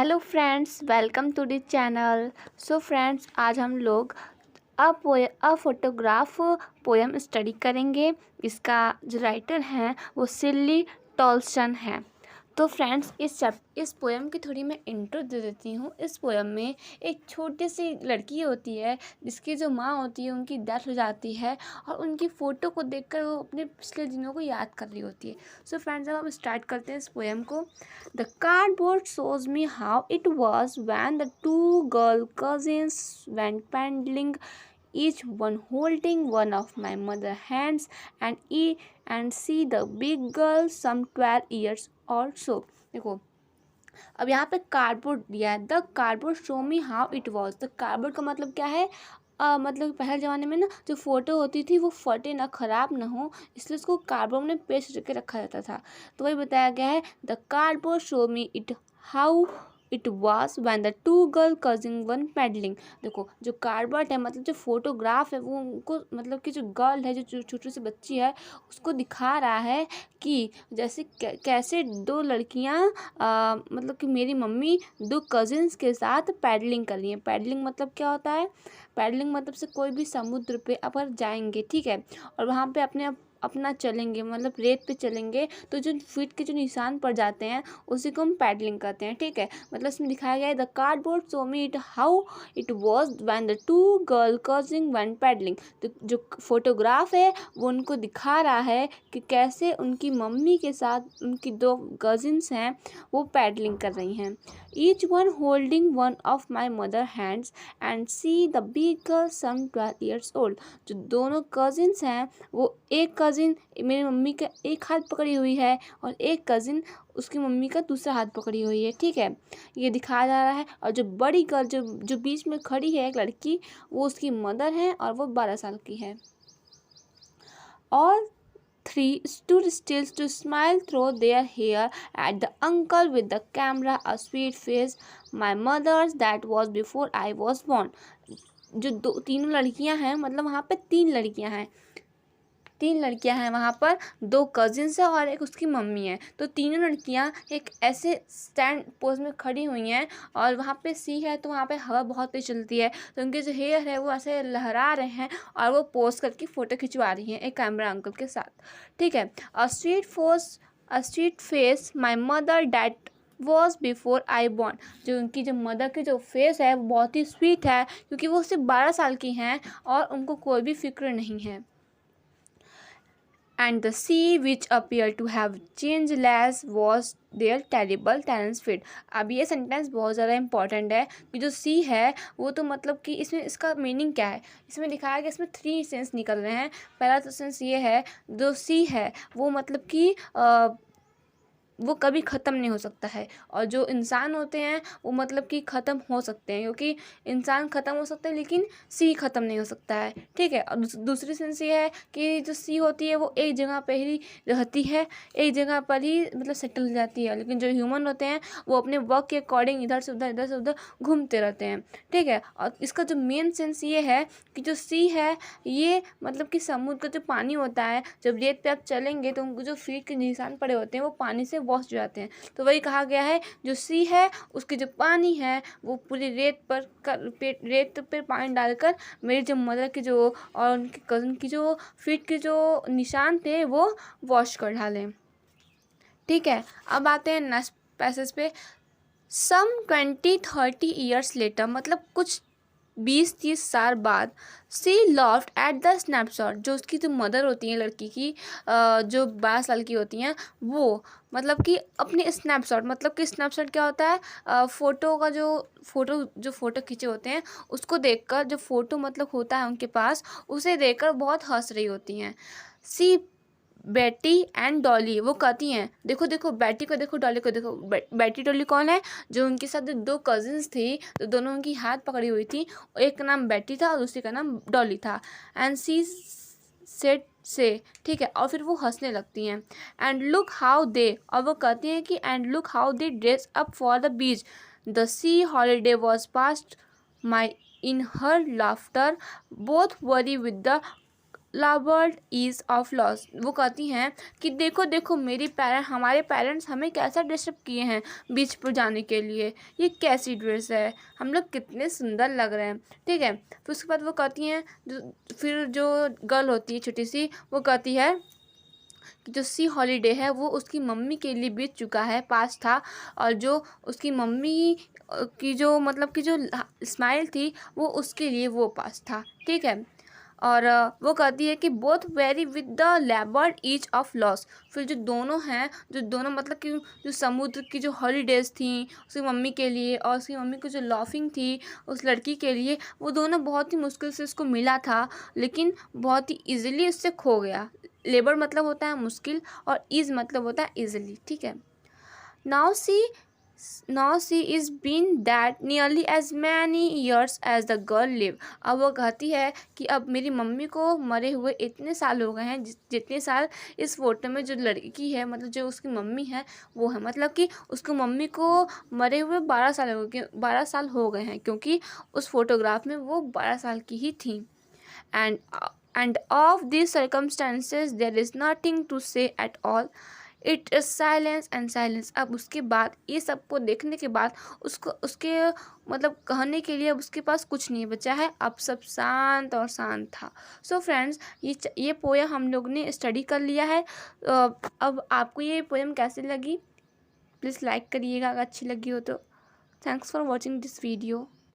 Hello friends, welcome to the channel. So friends, आज हम लोग अ फोटोग्राफ पोएम स्टडी करेंगे। इसका जो राइटर हैं वो सिली टॉल्स्टन है। तो फ्रेंड्स, इस पोएम की थोड़ी मैं इंट्रो दे देती हूँ। इस पोएम में एक छोटी सी लड़की होती है जिसकी जो माँ होती है उनकी डेथ हो जाती है और उनकी फ़ोटो को देखकर वो अपने पिछले दिनों को याद कर रही होती है। सो फ्रेंड्स, अब हम स्टार्ट करते हैं इस पोएम को। The cardboard shows me how it was when the two girl cousins went paddling, each one holding one of my mother's hands, and see the big girl some 12 years or so. देखो, अब यहाँ पे cardboard दिया है। The cardboard show me how it was. The cardboard का मतलब क्या है? मतलब पहले ज़माने में ना जो फ़ोटो होती थी वो फटे ना, ख़राब ना हो, इसलिए उसको कार्डबोर्ड में पेस्ट करके रखा जाता था। तो वही बताया गया है, the cardboard show me it how it was when the two girl cousins one paddling. देखो, जो कार्डबोर्ड है मतलब जो फोटोग्राफ है वो उनको मतलब कि जो गर्ल है, जो छोटी सी बच्ची है, उसको दिखा रहा है कि जैसे कैसे दो लड़कियां मतलब कि मेरी मम्मी दो कजिन्स के साथ पैडलिंग कर रही हैं। पैडलिंग मतलब क्या होता है? पैडलिंग मतलब से कोई भी समुद्र पे अगर जाएंगे, ठीक है, और वहाँ पे अपना चलेंगे, मतलब रेत पे चलेंगे, तो जो फीट के जो निशान पड़ जाते हैं उसी को हम पैडलिंग कहते हैं, ठीक है। मतलब इसमें दिखाया गया है, the cardboard show me it how it was when the two girl cousins when paddling. तो जो फोटोग्राफ है वो उनको दिखा रहा है कि कैसे उनकी मम्मी के साथ उनकी दो कजिन्स हैं वो पैडलिंग कर रही हैं। Each one holding one of my mother hands and see the big girl some 12 years old. जो दोनों कजिन्स हैं वो एक कज़िन मेरी मम्मी का एक हाथ पकड़ी हुई है और एक कज़िन उसकी मम्मी का दूसरा हाथ पकड़ी हुई है, ठीक है, ये दिखाया जा रहा है। और जो बड़ी गर्ल जो बीच में खड़ी है एक लड़की, वो उसकी मदर है और वो 12 साल की है। All three stood still to smile through their hair at the uncle with the camera, a sweet face, my mother's that was before I was born। जो तीनों लड़कियां हैं, मतलब वहाँ पे तीन लड़कियां हैं वहाँ पर, दो कजिन्स है और एक उसकी मम्मी है। तो तीनों लड़कियाँ एक ऐसे स्टैंड पोज में खड़ी हुई हैं और वहाँ पे सी है तो वहाँ पे हवा बहुत तेज चलती है, तो उनके जो हेयर है वो ऐसे लहरा रहे हैं और वो पोज करके फ़ोटो खिंचवा रही हैं एक कैमरा अंकल के साथ, ठीक है। A sweet face my mother that was before I born. जो उनकी जो मदर की जो फेस है वो बहुत ही स्वीट है क्योंकि वो सिर्फ 12 साल की हैं और उनको कोई भी फिक्र नहीं है। And the sea which appeared to have changeless was their terrible talents fit। अब ये सेंटेंस बहुत ज़्यादा इंपॉर्टेंट है कि जो सी है वो तो मतलब कि इसमें इसका मीनिंग क्या है, इसमें दिखाया गया, इसमें 3 सेंस निकल रहे हैं। पहला तो सेंस ये है, जो सी है वो मतलब कि वो कभी ख़त्म नहीं हो सकता है, और जो इंसान होते हैं वो मतलब कि ख़त्म हो सकते हैं, क्योंकि इंसान ख़त्म हो सकते हैं लेकिन सी ख़त्म नहीं हो सकता है, ठीक है। और दूसरी सेंस ये है कि जो सी होती है वो एक जगह पे ही रहती है, एक जगह पर ही मतलब सेटल हो जाती है, लेकिन जो ह्यूमन होते हैं वो अपने वर्क के अकॉर्डिंग इधर से उधर घूमते रहते हैं, ठीक है। और इसका जो मेन सेंस ये है कि जो सी है ये मतलब कि समुद्र का जो पानी होता है, जब रेत पे आप चलेंगे तो उनको जो फीट के निशान पड़े होते हैं वो पानी से वॉश हो जाते हैं। तो वही कहा गया है, जो सी है उसके जो पानी है वो पूरी रेत पर पानी डालकर मेरी जो मदर की जो और उनके कज़न की जो फीट के जो निशान थे वो वॉश कर डालें, ठीक है। अब आते हैं नेक्स्ट पैसेज पे। सम 20-30 ईयर्स लेटर, मतलब कुछ 20-30 साल बाद, सी लॉफ्ट एट द स्नैपशॉट। जो उसकी जो मदर होती हैं लड़की की, जो 12 साल की होती हैं, वो मतलब कि अपने स्नैपशॉट, मतलब कि स्नैपशॉट क्या होता है? फ़ोटो का जो फ़ोटो खींचे होते हैं उसको देखकर, जो फ़ोटो मतलब होता है उनके पास, उसे देखकर बहुत हंस रही होती हैं। सी बेटी एंड डॉली, वो कहती हैं, देखो बेटी को देखो, डॉली को देखो। बेटी डॉली कौन है? जो उनके साथ दो कजिन्स थी, तो दोनों उनकी हाथ पकड़ी हुई थी, एक का नाम बेटी था और दूसरी का नाम डॉली था। एंड सी सेड से, ठीक है, और फिर वो हंसने लगती हैं। एंड लुक हाउ दे, और वो कहती हैं कि and look how they dress up for the beach, the sea holiday was past mine in her laughter, both worry with the laboured ease of loss. वो कहती हैं कि देखो देखो हमारे पेरेंट्स हमें कैसा ड्रेसअप किए हैं बीच पर जाने के लिए, ये कैसी ड्रेस है, हम लोग कितने सुंदर लग रहे हैं। ठीक है, फिर उसके बाद वो कहती हैं, फिर जो गर्ल होती है छोटी सी, वो कहती है कि जो सी हॉलीडे है वो उसकी मम्मी के लिए बीत चुका है, पास था, और जो उसकी मम्मी की जो मतलब कि जो स्माइल थी वो उसके लिए वो पास था। ठीक है, और वो कहती है कि both very with the लेबर्ड each of loss. फिर जो दोनों हैं, जो दोनों मतलब कि जो समुद्र की जो हॉलीडेज़ थी उसकी मम्मी के लिए और उसकी मम्मी की जो लाफिंग थी उस लड़की के लिए, वो दोनों बहुत ही मुश्किल से उसको मिला था, लेकिन बहुत ही इजीली उससे खो गया। लेबर मतलब होता है मुश्किल और ईज मतलब होता है इजीली। ठीक है, now see now she is been that nearly as many years as the girl live। अब वो कहती है कि अब मेरी मम्मी को मरे हुए इतने साल हो गए हैं जितने साल इस फोटो में जो लड़की है, मतलब जो उसकी मम्मी है वो है, मतलब कि उसकी मम्मी को मरे हुए 12 साल हो गए हैं, क्योंकि उस फोटोग्राफ में वो 12 साल की ही थी। End of these circumstances there is nothing to say at all, it is silence and silence. अब उसके बाद ये सबको देखने के बाद उसको उसके मतलब कहने के लिए अब उसके पास कुछ नहीं बचा है, अब सब शांत और शांत था। सो फ्रेंड्स, ये पोयम हम लोग ने स्टडी कर लिया है। अब आपको ये पोयम कैसी लगी प्लीज़ लाइक करिएगा अगर अच्छी लगी हो तो। Thanks for watching this video.